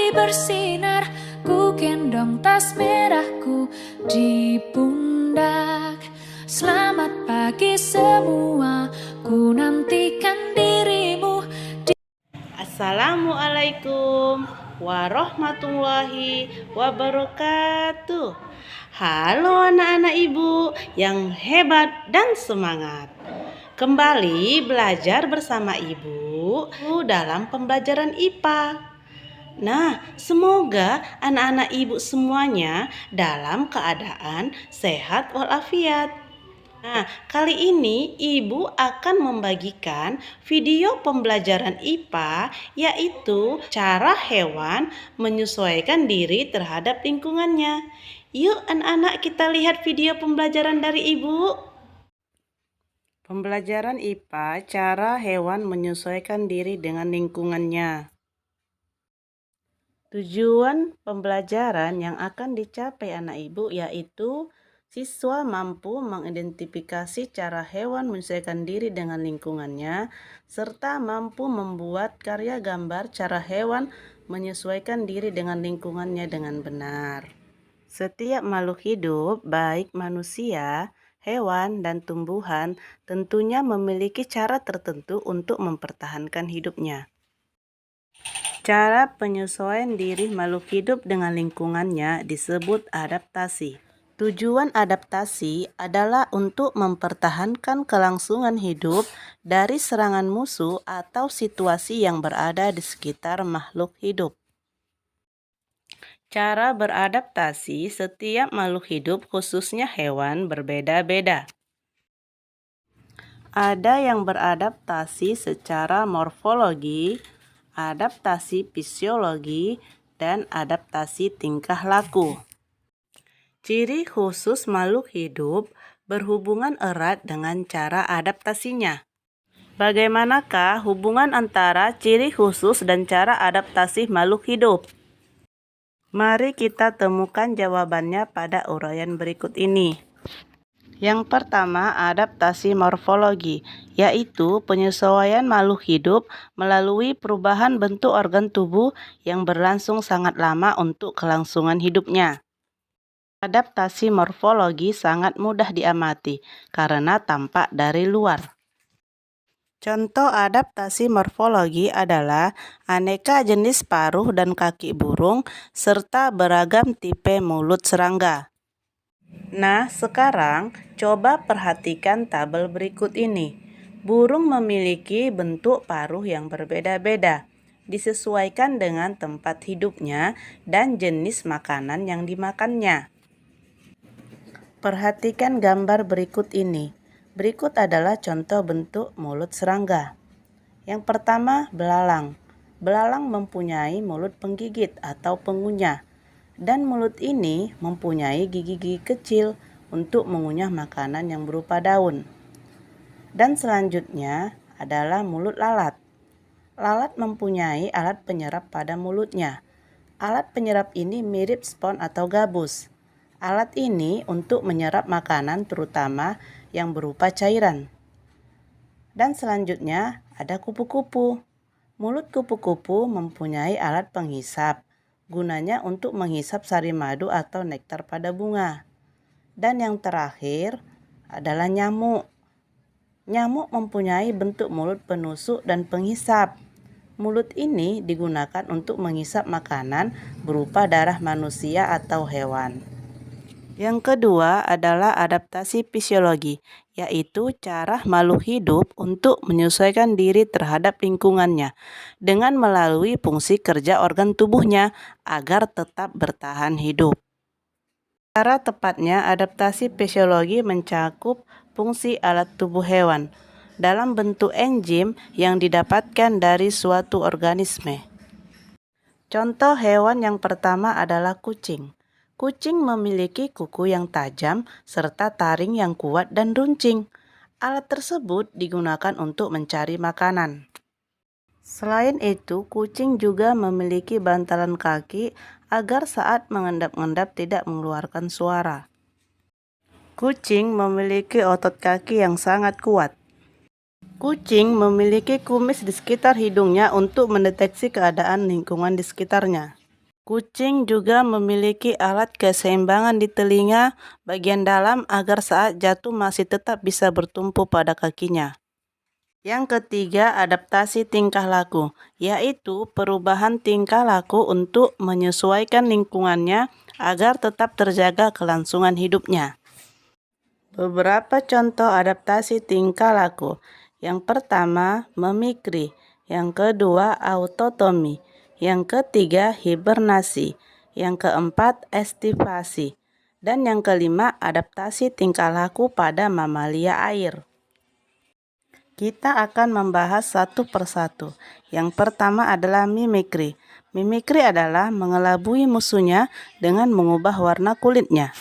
pagi bersinar, ku gendong tas merahku di pundak. Selamat pagi semua, ku nantikan dirimu. Assalamualaikum warahmatullahi wabarakatuh. Halo anak-anak ibu yang hebat dan semangat. Kembali belajar bersama ibu dalam pembelajaran IPA. Nah, semoga anak-anak ibu semuanya dalam keadaan sehat walafiat. Nah, kali ini ibu akan membagikan video pembelajaran IPA, yaitu cara hewan menyesuaikan diri terhadap lingkungannya. Yuk anak-anak, kita lihat video pembelajaran dari ibu. Pembelajaran IPA, cara hewan menyesuaikan diri dengan lingkungannya. Tujuan pembelajaran yang akan dicapai anak ibu yaitu siswa mampu mengidentifikasi cara hewan menyesuaikan diri dengan lingkungannya, serta mampu membuat karya gambar cara hewan menyesuaikan diri dengan lingkungannya dengan benar. Setiap makhluk hidup, baik manusia, hewan, dan tumbuhan, tentunya memiliki cara tertentu untuk mempertahankan hidupnya. Cara penyesuaian diri makhluk hidup dengan lingkungannya disebut adaptasi. Tujuan adaptasi adalah untuk mempertahankan kelangsungan hidup dari serangan musuh atau situasi yang berada di sekitar makhluk hidup. Cara beradaptasi setiap makhluk hidup, khususnya hewan, berbeda-beda. Ada yang beradaptasi secara morfologi, adaptasi fisiologi, dan adaptasi tingkah laku. Ciri khusus makhluk hidup berhubungan erat dengan cara adaptasinya. Bagaimanakah hubungan antara ciri khusus dan cara adaptasi makhluk hidup? Mari kita temukan jawabannya pada uraian berikut ini. Yang pertama, adaptasi morfologi, yaitu penyesuaian makhluk hidup melalui perubahan bentuk organ tubuh yang berlangsung sangat lama untuk kelangsungan hidupnya. Adaptasi morfologi sangat mudah diamati karena tampak dari luar. Contoh adaptasi morfologi adalah aneka jenis paruh dan kaki burung serta beragam tipe mulut serangga. Nah, sekarang coba perhatikan tabel berikut ini. Burung memiliki bentuk paruh yang berbeda-beda, disesuaikan dengan tempat hidupnya dan jenis makanan yang dimakannya. Perhatikan gambar berikut ini. Berikut adalah contoh bentuk mulut serangga. Yang pertama, belalang. Belalang mempunyai mulut penggigit atau pengunyah, dan mulut ini mempunyai gigi-gigi kecil untuk mengunyah makanan yang berupa daun. Dan selanjutnya adalah mulut lalat. Lalat mempunyai alat penyerap pada mulutnya. Alat penyerap ini mirip spons atau gabus. Alat ini untuk menyerap makanan terutama yang berupa cairan. Dan selanjutnya ada kupu-kupu. Mulut kupu-kupu mempunyai alat penghisap, gunanya untuk menghisap sari madu atau nektar pada bunga. Dan yang terakhir adalah nyamuk. Nyamuk mempunyai bentuk mulut penusuk dan penghisap. Mulut ini digunakan untuk menghisap makanan berupa darah manusia atau hewan. Yang kedua adalah adaptasi fisiologi, yaitu cara makhluk hidup untuk menyesuaikan diri terhadap lingkungannya dengan melalui fungsi kerja organ tubuhnya agar tetap bertahan hidup. Cara tepatnya, adaptasi fisiologi mencakup fungsi alat tubuh hewan dalam bentuk enzim yang didapatkan dari suatu organisme. Contoh hewan yang pertama adalah kucing. Kucing memiliki kuku yang tajam serta taring yang kuat dan runcing. Alat tersebut digunakan untuk mencari makanan. Selain itu, kucing juga memiliki bantalan kaki agar saat mengendap-endap tidak mengeluarkan suara. Kucing memiliki otot kaki yang sangat kuat. Kucing memiliki kumis di sekitar hidungnya untuk mendeteksi keadaan lingkungan di sekitarnya. Kucing juga memiliki alat keseimbangan di telinga bagian dalam agar saat jatuh masih tetap bisa bertumpu pada kakinya. Yang ketiga, adaptasi tingkah laku, yaitu perubahan tingkah laku untuk menyesuaikan lingkungannya agar tetap terjaga kelangsungan hidupnya. Beberapa contoh adaptasi tingkah laku. Yang pertama, memikri. Yang kedua, autotomi. Yang ketiga, hibernasi. Yang keempat, estivasi. Dan yang kelima, adaptasi tingkah laku pada mamalia air. Kita akan membahas satu persatu. Yang pertama adalah mimikri. Mimikri adalah mengelabui musuhnya dengan mengubah warna kulitnya.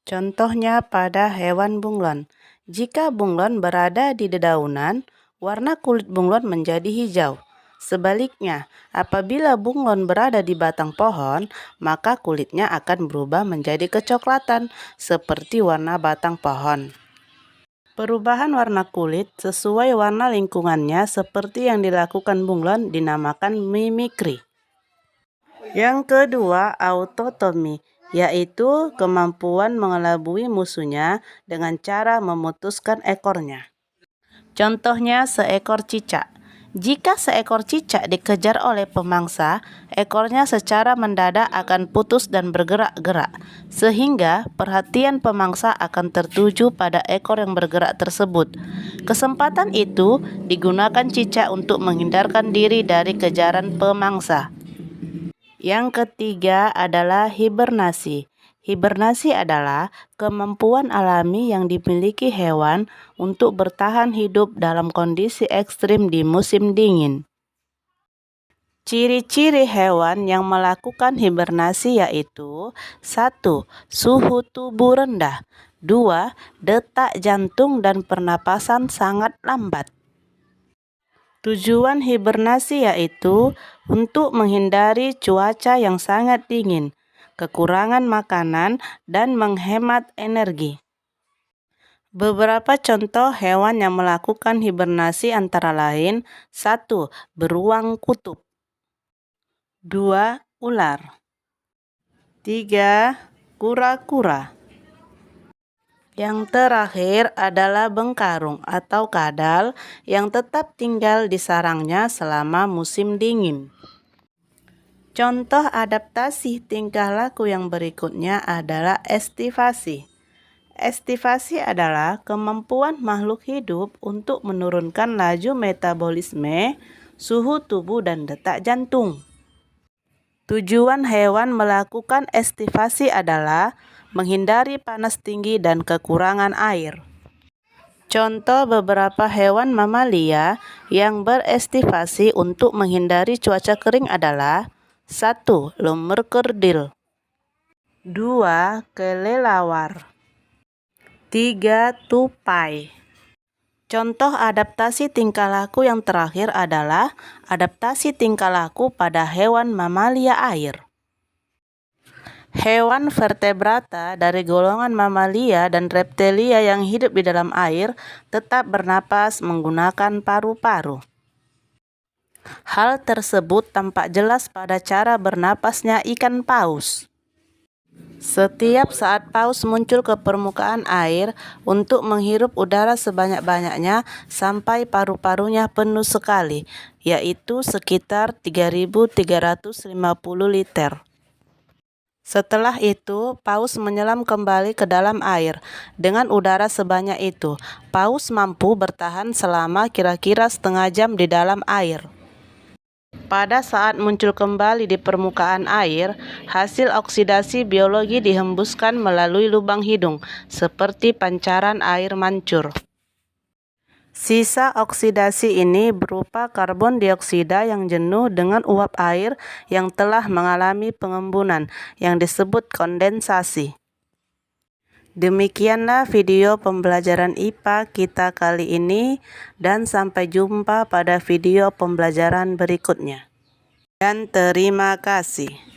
Contohnya pada hewan bunglon. Jika bunglon berada di dedaunan, warna kulit bunglon menjadi hijau. Sebaliknya, apabila bunglon berada di batang pohon, maka kulitnya akan berubah menjadi kecoklatan, seperti warna batang pohon. Perubahan warna kulit sesuai warna lingkungannya seperti yang dilakukan bunglon dinamakan mimikri. Yang kedua, autotomi, yaitu kemampuan mengelabui musuhnya dengan cara memutuskan ekornya. Contohnya seekor cicak. Jika seekor cicak dikejar oleh pemangsa, ekornya secara mendadak akan putus dan bergerak-gerak, sehingga perhatian pemangsa akan tertuju pada ekor yang bergerak tersebut. Kesempatan itu digunakan cicak untuk menghindarkan diri dari kejaran pemangsa. Yang ketiga adalah hibernasi. Hibernasi adalah kemampuan alami yang dimiliki hewan untuk bertahan hidup dalam kondisi ekstrim di musim dingin. Ciri-ciri hewan yang melakukan hibernasi yaitu 1. Suhu tubuh rendah. 2. Detak jantung dan pernapasan sangat lambat. Tujuan hibernasi yaitu untuk menghindari cuaca yang sangat dingin, kekurangan makanan, dan menghemat energi. Beberapa contoh hewan yang melakukan hibernasi antara lain 1. Beruang kutub. 2. Ular. 3. Kura-kura. Yang terakhir adalah bengkarung atau kadal yang tetap tinggal di sarangnya selama musim dingin. Contoh adaptasi tingkah laku yang berikutnya adalah estivasi. Estivasi adalah kemampuan makhluk hidup untuk menurunkan laju metabolisme, suhu tubuh, dan detak jantung. Tujuan hewan melakukan estivasi adalah menghindari panas tinggi dan kekurangan air. Contoh beberapa hewan mamalia yang berestivasi untuk menghindari cuaca kering adalah 1. Lemur kerdil. 2. Kelelawar. 3. Tupai. Contoh adaptasi tingkah laku yang terakhir adalah adaptasi tingkah laku pada hewan mamalia air. Hewan vertebrata dari golongan mamalia dan reptilia yang hidup di dalam air tetap bernapas menggunakan paru-paru. Hal tersebut tampak jelas pada cara bernapasnya ikan paus. Setiap saat paus muncul ke permukaan air untuk menghirup udara sebanyak-banyaknya sampai paru-parunya penuh sekali, yaitu sekitar 3.350 liter. Setelah itu, paus menyelam kembali ke dalam air. Dengan udara sebanyak itu, paus mampu bertahan selama kira-kira setengah jam di dalam air. Pada saat muncul kembali di permukaan air, hasil oksidasi biologi dihembuskan melalui lubang hidung, seperti pancaran air mancur. Sisa oksidasi ini berupa karbon dioksida yang jenuh dengan uap air yang telah mengalami pengembunan yang disebut kondensasi. Demikianlah video pembelajaran IPA kita kali ini, dan sampai jumpa pada video pembelajaran berikutnya. Dan terima kasih.